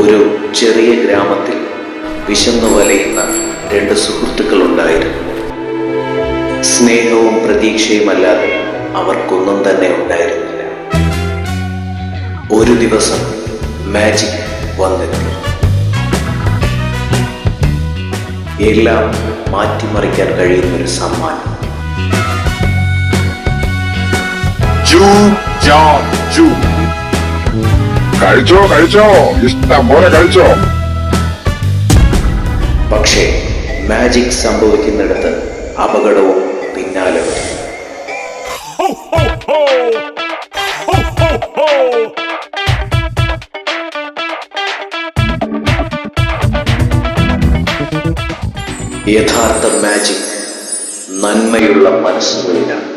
ഒരു ചെറിയ ഗ്രാമത്തിൽ വിശന്നു വലയുന്ന രണ്ട് സുഹൃത്തുക്കളുണ്ടായിരുന്നു. സ്നേഹവും പ്രതീക്ഷയുമല്ലാതെ അവർക്കൊന്നും തന്നെ ഉണ്ടായിരുന്നില്ല. ഒരു ദിവസം മാജിക് വന്നെത്തി. എല്ലാം മാറ്റിമറിക്കാൻ കഴിയുന്നൊരു സമ്മാനം. കഴിച്ചോ, ഇഷ്ടം പോലെ കഴിച്ചോ. പക്ഷേ മാജിക് സംഭവിക്കുന്നിടത്ത് അപകടവും പിന്നാലെ വരും. യഥാർത്ഥ മാജിക് നന്മയുള്ള മനസ്സുകളിലാണ്.